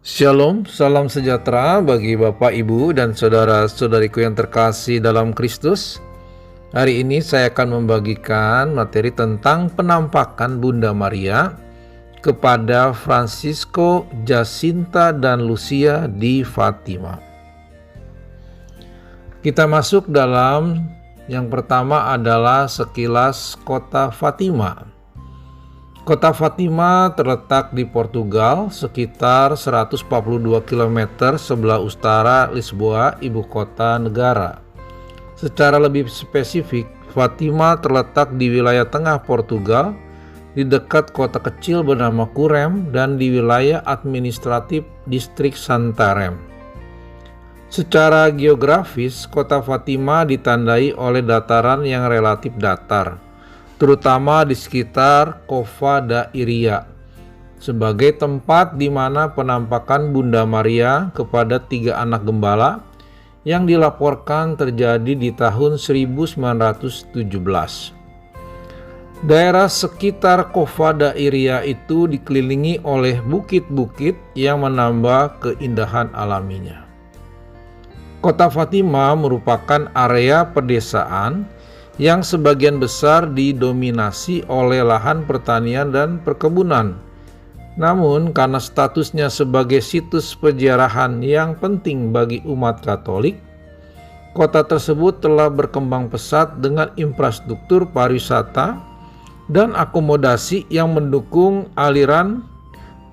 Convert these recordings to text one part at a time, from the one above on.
Shalom, salam sejahtera bagi Bapak, Ibu, dan saudara-saudariku yang terkasih dalam Kristus. Hari ini saya akan membagikan materi tentang penampakan Bunda Maria kepada Francisco, Jacinta, dan Lucia di Fatima. Kita masuk dalam yang pertama adalah sekilas kota Fatima. Kota Fatima terletak di Portugal, sekitar 142 km sebelah utara Lisboa, ibu kota negara. Secara lebih spesifik, Fatima terletak di wilayah tengah Portugal, di dekat kota kecil bernama Curem dan di wilayah administratif distrik Santarém. Secara geografis, kota Fatima ditandai oleh dataran yang relatif datar, terutama di sekitar Cova da Iria, sebagai tempat di mana penampakan Bunda Maria kepada 3 anak gembala yang dilaporkan terjadi di tahun 1917. Daerah sekitar Cova da Iria itu dikelilingi oleh bukit-bukit yang menambah keindahan alaminya. Kota Fatima merupakan area pedesaan yang sebagian besar didominasi oleh lahan pertanian dan perkebunan. Namun karena statusnya sebagai situs peziarahan yang penting bagi umat Katolik, kota tersebut telah berkembang pesat dengan infrastruktur pariwisata dan akomodasi yang mendukung aliran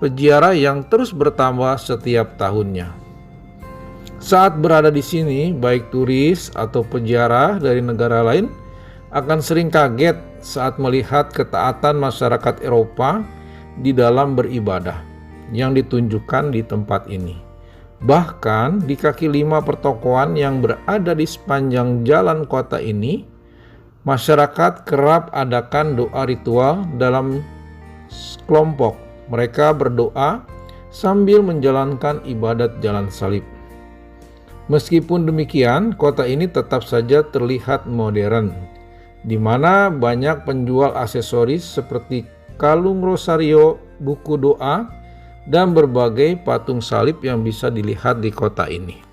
peziarah yang terus bertambah setiap tahunnya. Saat berada di sini, baik turis atau peziarah dari negara lain akan sering kaget saat melihat ketaatan masyarakat Eropa di dalam beribadah yang ditunjukkan di tempat ini. Bahkan di kaki 5 pertokoan yang berada di sepanjang jalan kota ini, masyarakat kerap adakan doa ritual dalam kelompok. Mereka berdoa sambil menjalankan ibadat jalan salib. Meskipun demikian, kota ini tetap saja terlihat modern, di mana banyak penjual aksesoris seperti kalung rosario, buku doa, dan berbagai patung salib yang bisa dilihat di kota ini.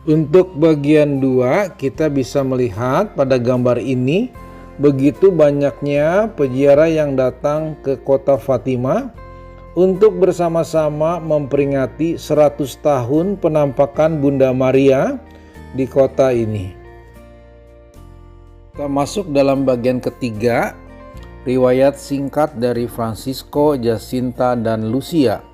Untuk bagian 2, kita bisa melihat pada gambar ini begitu banyaknya peziarah yang datang ke kota Fatima untuk bersama-sama memperingati 100 tahun penampakan Bunda Maria di kota ini. Kita masuk dalam bagian ketiga, riwayat singkat dari Francisco, Jacinta, dan Lucia.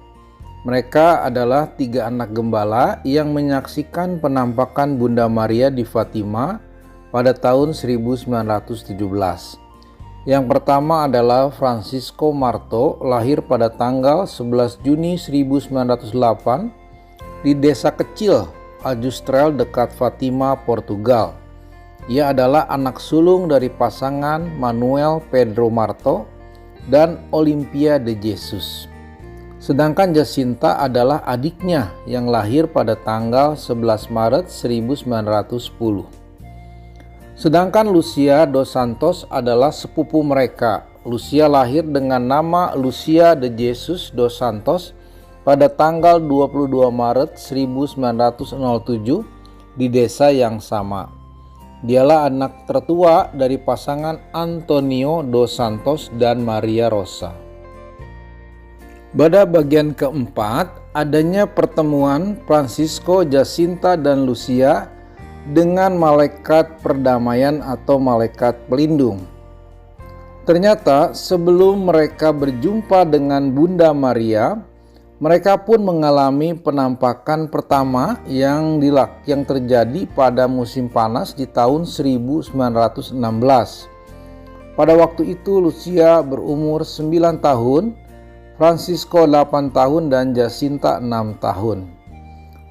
Mereka adalah 3 anak gembala yang menyaksikan penampakan Bunda Maria di Fatima pada tahun 1917. Yang pertama adalah Francisco Marto, lahir pada tanggal 11 Juni 1908 di desa kecil Ajustrel dekat Fatima, Portugal. Ia adalah anak sulung dari pasangan Manuel Pedro Marto dan Olimpia de Jesus. Sedangkan Jacinta adalah adiknya yang lahir pada tanggal 11 Maret 1910. Sedangkan Lucia dos Santos adalah sepupu mereka. Lucia lahir dengan nama Lucia de Jesus dos Santos pada tanggal 22 Maret 1907 di desa yang sama. Dialah anak tertua dari pasangan Antonio dos Santos dan Maria Rosa. Pada bagian keempat, adanya pertemuan Francisco, Jacinta, dan Lucia dengan malaikat perdamaian atau malaikat pelindung. Ternyata sebelum mereka berjumpa dengan Bunda Maria, mereka pun mengalami penampakan pertama yang terjadi pada musim panas di tahun 1916. Pada waktu itu Lucia berumur 9 tahun, Francisco 8 tahun, dan Jacinta 6 tahun.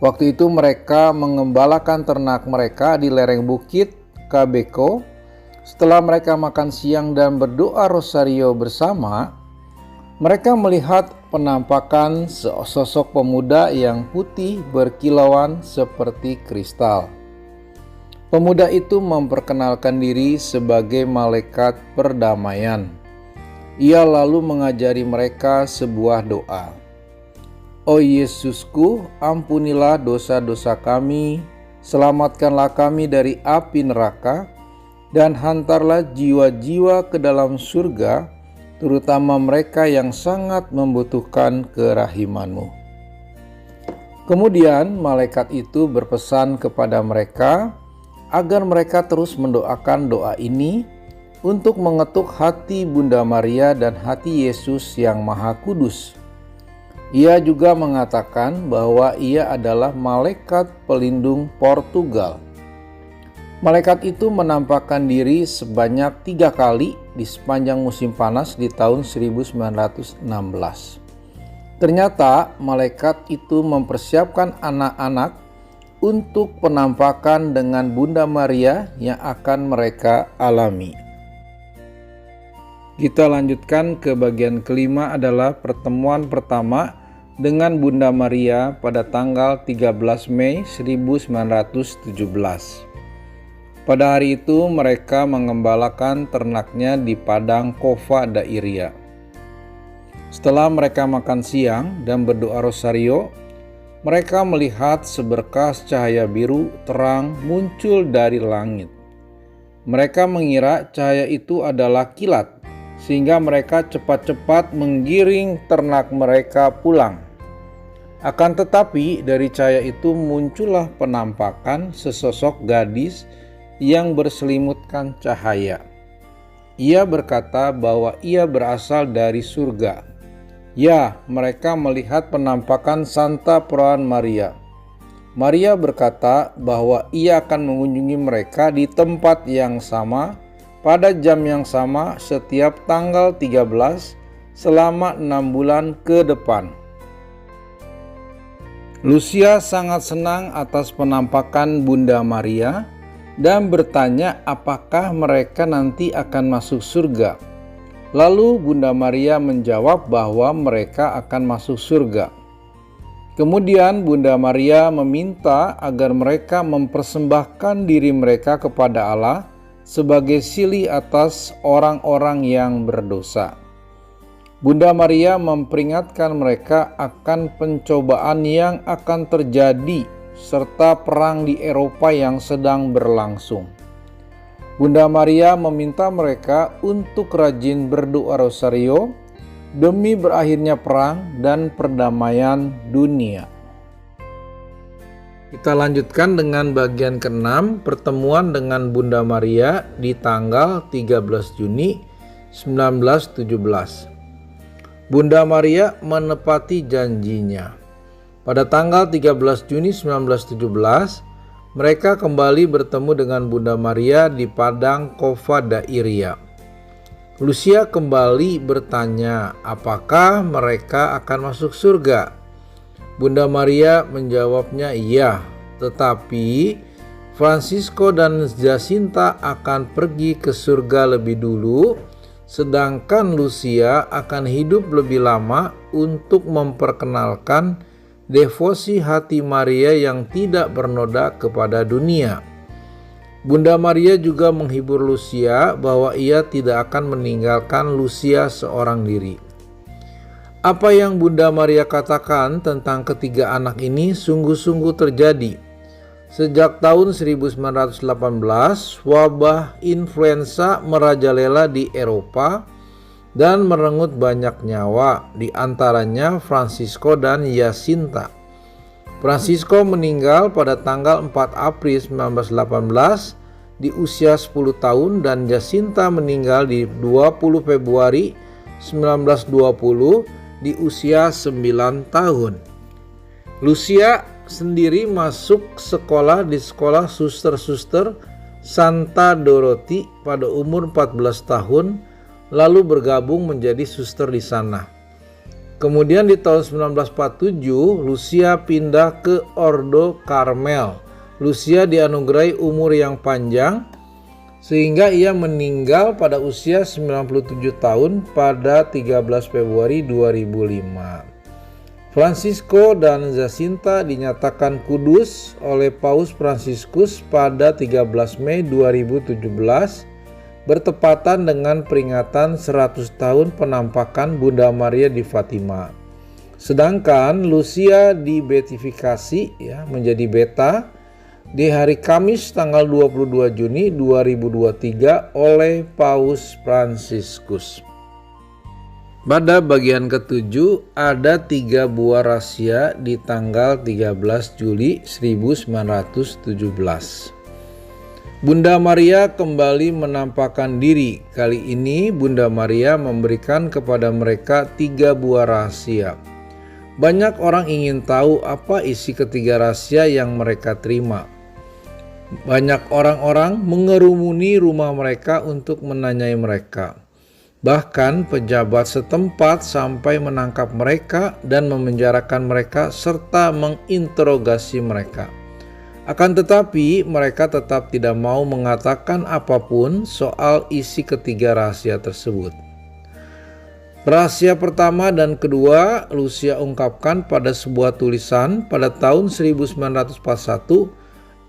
Waktu itu mereka mengembalakan ternak mereka di lereng bukit Cabeco. Setelah mereka makan siang dan berdoa rosario bersama, mereka melihat penampakan sosok pemuda yang putih berkilauan seperti kristal. Pemuda itu memperkenalkan diri sebagai malaikat perdamaian. Ia lalu mengajari mereka sebuah doa. O Yesusku, ampunilah dosa-dosa kami, selamatkanlah kami dari api neraka, dan hantarlah jiwa-jiwa ke dalam surga, terutama mereka yang sangat membutuhkan kerahiman-Mu. Kemudian malaikat itu berpesan kepada mereka agar mereka terus mendoakan doa ini untuk mengetuk hati Bunda Maria dan hati Yesus yang Maha Kudus. Ia juga mengatakan bahwa ia adalah malaikat pelindung Portugal. Malaikat itu menampakkan diri sebanyak 3 kali di sepanjang musim panas di tahun 1916. Ternyata malaikat itu mempersiapkan anak-anak untuk penampakan dengan Bunda Maria yang akan mereka alami. Kita lanjutkan ke bagian kelima adalah pertemuan pertama dengan Bunda Maria pada tanggal 13 Mei 1917. Pada hari itu mereka mengembalakan ternaknya di padang Cova da Iria. Setelah mereka makan siang dan berdoa rosario, mereka melihat seberkas cahaya biru terang muncul dari langit. Mereka mengira cahaya itu adalah kilat, sehingga mereka cepat-cepat menggiring ternak mereka pulang. Akan tetapi dari cahaya itu muncullah penampakan sesosok gadis yang berselimutkan cahaya. Ia berkata bahwa ia berasal dari surga. Ya, mereka melihat penampakan Santa Perawan Maria. Maria berkata bahwa ia akan mengunjungi mereka di tempat yang sama, pada jam yang sama setiap tanggal 13 selama 6 bulan ke depan. Lucia sangat senang atas penampakan Bunda Maria dan bertanya apakah mereka nanti akan masuk surga. Lalu Bunda Maria menjawab bahwa mereka akan masuk surga. Kemudian Bunda Maria meminta agar mereka mempersembahkan diri mereka kepada Allah sebagai silih atas orang-orang yang berdosa. Bunda Maria memperingatkan mereka akan pencobaan yang akan terjadi serta perang di Eropa yang sedang berlangsung. Bunda Maria meminta mereka untuk rajin berdoa rosario demi berakhirnya perang dan perdamaian dunia. Kita lanjutkan dengan bagian ke-6, pertemuan dengan Bunda Maria di tanggal 13 Juni 1917. Bunda Maria menepati janjinya. Pada tanggal 13 Juni 1917, mereka kembali bertemu dengan Bunda Maria di padang Cova da Iria. Lucia kembali bertanya apakah mereka akan masuk surga. Bunda Maria menjawabnya iya, tetapi Francisco dan Jacinta akan pergi ke surga lebih dulu, sedangkan Lucia akan hidup lebih lama untuk memperkenalkan devosi hati Maria yang tidak bernoda kepada dunia. Bunda Maria juga menghibur Lucia bahwa ia tidak akan meninggalkan Lucia seorang diri. Apa yang Bunda Maria katakan tentang ketiga anak ini sungguh-sungguh terjadi. Sejak tahun 1918, wabah influenza merajalela di Eropa dan merenggut banyak nyawa, di antaranya Francisco dan Jacinta. Francisco meninggal pada tanggal 4 April 1918 di usia 10 tahun dan Jacinta meninggal di 20 Februari 1920 di usia 9 tahun. Lucia sendiri masuk sekolah di sekolah suster-suster Santa Dorothy pada umur 14 tahun, lalu bergabung menjadi suster di sana. Kemudian di tahun 1947, Lucia pindah ke Ordo Carmel. Lucia dianugerahi umur yang panjang, sehingga ia meninggal pada usia 97 tahun pada 13 Februari 2005. Francisco dan Jacinta dinyatakan kudus oleh Paus Fransiskus pada 13 Mei 2017 bertepatan dengan peringatan 100 tahun penampakan Bunda Maria di Fatima. Sedangkan Lucia dibeatifikasi ya menjadi beta di hari Kamis tanggal 22 Juni 2023 oleh Paus Fransiskus. Pada bagian ketujuh ada 3 buah rahasia di tanggal 13 Juli 1917. Bunda Maria kembali menampakkan diri. Kali ini Bunda Maria memberikan kepada mereka 3 buah rahasia. Banyak orang ingin tahu apa isi ketiga rahasia yang mereka terima. Banyak orang-orang mengerumuni rumah mereka untuk menanyai mereka. Bahkan pejabat setempat sampai menangkap mereka dan memenjarakan mereka serta menginterogasi mereka. Akan tetapi mereka tetap tidak mau mengatakan apapun soal isi ketiga rahasia tersebut. Rahasia pertama dan kedua Lucia ungkapkan pada sebuah tulisan pada tahun 1941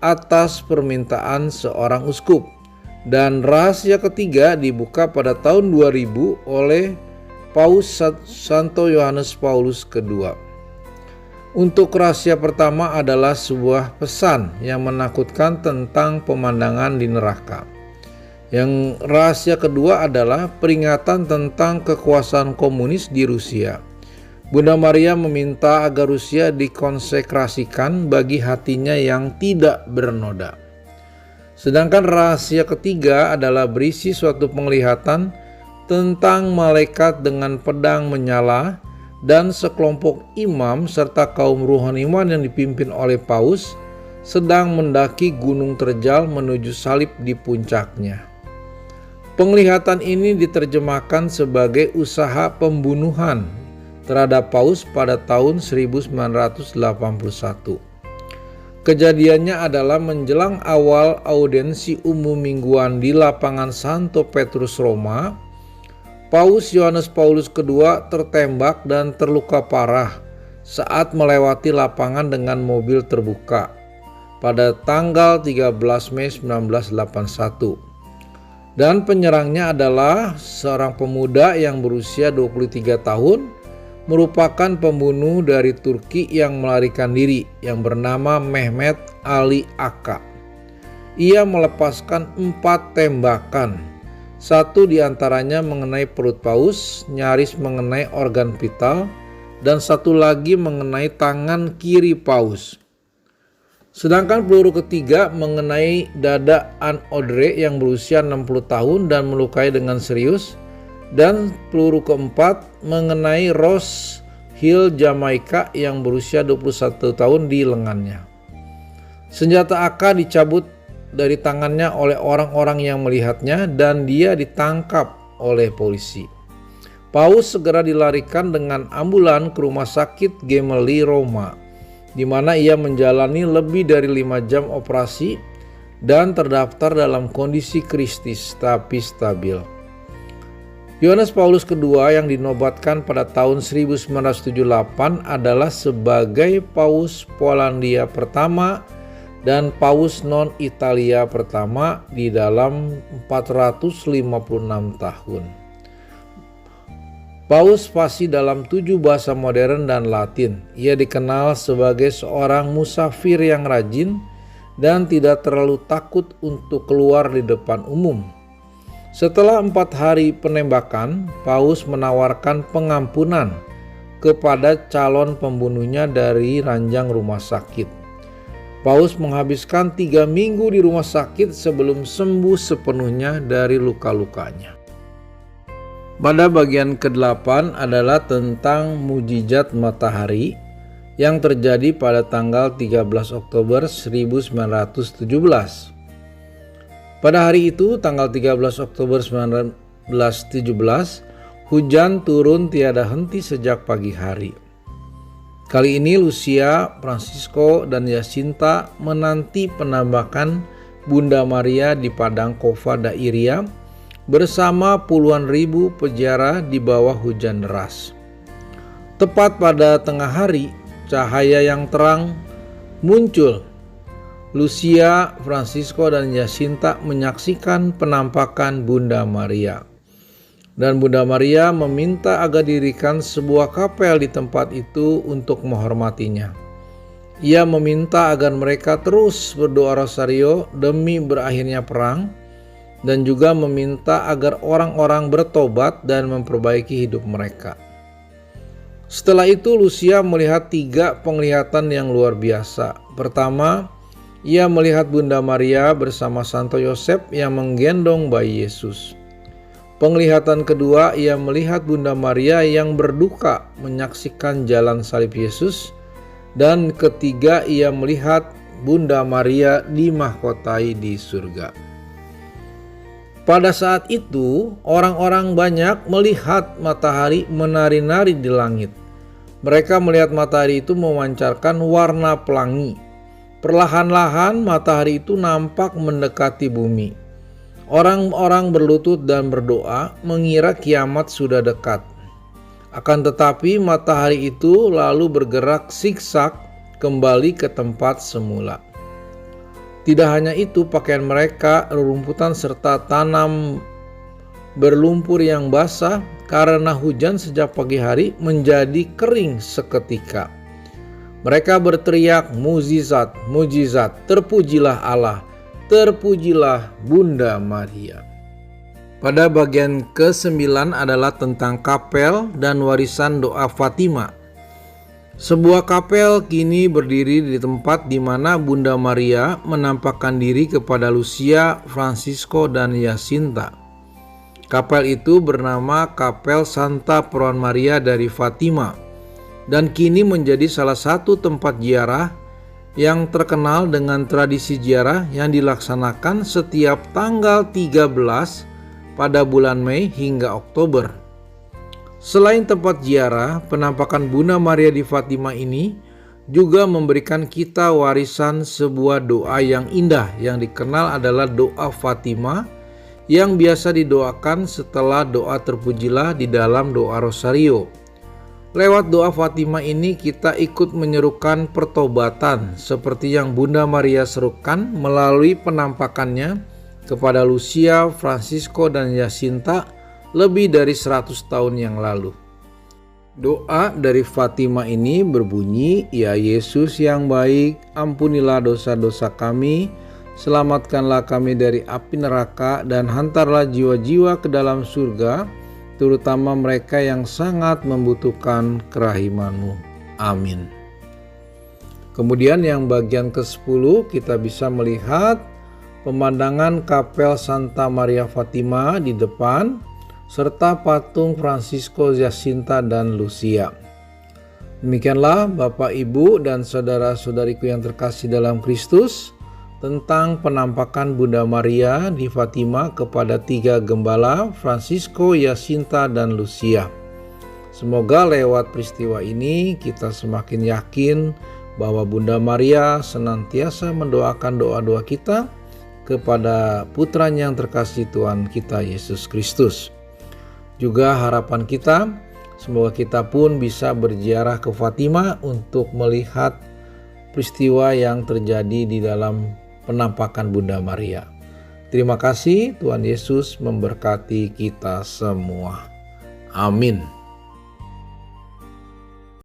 atas permintaan seorang uskup. Dan rahasia ketiga dibuka pada tahun 2000 oleh Paus Santo Yohanes Paulus II. Untuk rahasia pertama adalah sebuah pesan yang menakutkan tentang pemandangan di neraka. Yang rahasia kedua adalah peringatan tentang kekuasaan komunis di Rusia. Bunda Maria meminta agar Rusia dikonsekrasikan bagi hatinya yang tidak bernoda. Sedangkan rahasia ketiga adalah berisi suatu penglihatan tentang malaikat dengan pedang menyala dan sekelompok imam serta kaum rohaniwan yang dipimpin oleh Paus sedang mendaki gunung terjal menuju salib di puncaknya. Penglihatan ini diterjemahkan sebagai usaha pembunuhan terhadap Paus pada tahun 1981. Kejadiannya adalah menjelang awal audiensi umum mingguan di lapangan Santo Petrus Roma. Paus Yohanes Paulus II tertembak dan terluka parah saat melewati lapangan dengan mobil terbuka pada tanggal 13 Mei 1981. Dan penyerangnya adalah seorang pemuda yang berusia 23 tahun, merupakan pembunuh dari Turki yang melarikan diri yang bernama Mehmet Ali Aka. Ia melepaskan 4 tembakan. 1 diantaranya mengenai perut Paus, nyaris mengenai organ vital, dan 1 lagi mengenai tangan kiri Paus. Sedangkan peluru ketiga mengenai dada Anne Audrey yang berusia 60 tahun dan melukai dengan serius. Dan peluru keempat mengenai Rose Hill Jamaika yang berusia 21 tahun di lengannya. Senjata AK dicabut dari tangannya oleh orang-orang yang melihatnya dan dia ditangkap oleh polisi. Paus segera dilarikan dengan ambulan ke rumah sakit Gemelli Roma, di mana ia menjalani lebih dari 5 jam operasi dan terdaftar dalam kondisi kritis tapi stabil. Yohanes Paulus II yang dinobatkan pada tahun 1978 adalah sebagai Paus Polandia pertama dan Paus non-Italia pertama di dalam 456 tahun. Paus fasih dalam 7 bahasa modern dan Latin. Ia dikenal sebagai seorang musafir yang rajin dan tidak terlalu takut untuk keluar di depan umum. Setelah 4 hari penembakan, Paus menawarkan pengampunan kepada calon pembunuhnya dari ranjang rumah sakit. Paus menghabiskan 3 minggu di rumah sakit sebelum sembuh sepenuhnya dari luka-lukanya. Pada bagian ke-8 adalah tentang mujizat matahari yang terjadi pada tanggal 13 Oktober 1917. Pada hari itu, tanggal 13 Oktober 1917, hujan turun tiada henti sejak pagi hari. Kali ini Lucia, Francisco, dan Jacinta menanti penambakan Bunda Maria di padang Cova da Iria bersama puluhan ribu peziarah di bawah hujan deras. Tepat pada tengah hari, cahaya yang terang muncul. Lucia, Francisco, dan Jacinta menyaksikan penampakan Bunda Maria. Dan Bunda Maria meminta agar didirikan sebuah kapel di tempat itu untuk menghormatinya. Ia meminta agar mereka terus berdoa rosario demi berakhirnya perang, dan juga meminta agar orang-orang bertobat dan memperbaiki hidup mereka. Setelah itu Lucia melihat 3 penglihatan yang luar biasa. Pertama, ia melihat Bunda Maria bersama Santo Yosef yang menggendong bayi Yesus. Penglihatan kedua, ia melihat Bunda Maria yang berduka menyaksikan jalan salib Yesus. Dan ketiga, ia melihat Bunda Maria dimahkotai di surga. Pada saat itu, orang-orang banyak melihat matahari menari-nari di langit. Mereka melihat matahari itu memancarkan warna pelangi. Perlahan-lahan matahari itu nampak mendekati bumi. Orang-orang berlutut dan berdoa mengira kiamat sudah dekat. Akan tetapi matahari itu lalu bergerak zigzag kembali ke tempat semula. Tidak hanya itu, pakaian mereka, rerumputan serta tanam berlumpur yang basah karena hujan sejak pagi hari menjadi kering seketika. Mereka berteriak, "Mujizat, mujizat, terpujilah Allah, terpujilah Bunda Maria." Pada bagian ke-9 adalah tentang kapel dan warisan doa Fatima. Sebuah kapel kini berdiri di tempat di mana Bunda Maria menampakkan diri kepada Lucia, Francisco, dan Jacinta. Kapel itu bernama Kapel Santa Perawan Maria dari Fatima, dan kini menjadi salah satu tempat ziarah yang terkenal dengan tradisi ziarah yang dilaksanakan setiap tanggal 13 pada bulan Mei hingga Oktober. Selain tempat ziarah, penampakan Bunda Maria di Fatima ini juga memberikan kita warisan sebuah doa yang indah yang dikenal adalah doa Fatima, yang biasa didoakan setelah doa terpujilah di dalam doa rosario. Lewat doa Fatima ini kita ikut menyerukan pertobatan seperti yang Bunda Maria serukan melalui penampakannya kepada Lucia, Francisco, dan Jacinta lebih dari 100 tahun yang lalu. Doa dari Fatima ini berbunyi, "Ya Yesus yang baik, ampunilah dosa-dosa kami, selamatkanlah kami dari api neraka, dan hantarlah jiwa-jiwa ke dalam surga, terutama mereka yang sangat membutuhkan kerahiman-Mu. Amin." Kemudian yang bagian ke-10 kita bisa melihat pemandangan kapel Santa Maria Fatima di depan, serta patung Francisco, Jacinta, dan Lucia. Demikianlah Bapak, Ibu, dan saudara-saudariku yang terkasih dalam Kristus, tentang penampakan Bunda Maria di Fatima kepada 3 gembala, Francisco, Jacinta, dan Lucia. Semoga lewat peristiwa ini kita semakin yakin bahwa Bunda Maria senantiasa mendoakan doa-doa kita kepada Putranya yang terkasih, Tuhan kita Yesus Kristus. Juga harapan kita, semoga kita pun bisa berziarah ke Fatima untuk melihat peristiwa yang terjadi di dalam penampakan Bunda Maria. Terima kasih, Tuhan Yesus memberkati kita semua. Amin.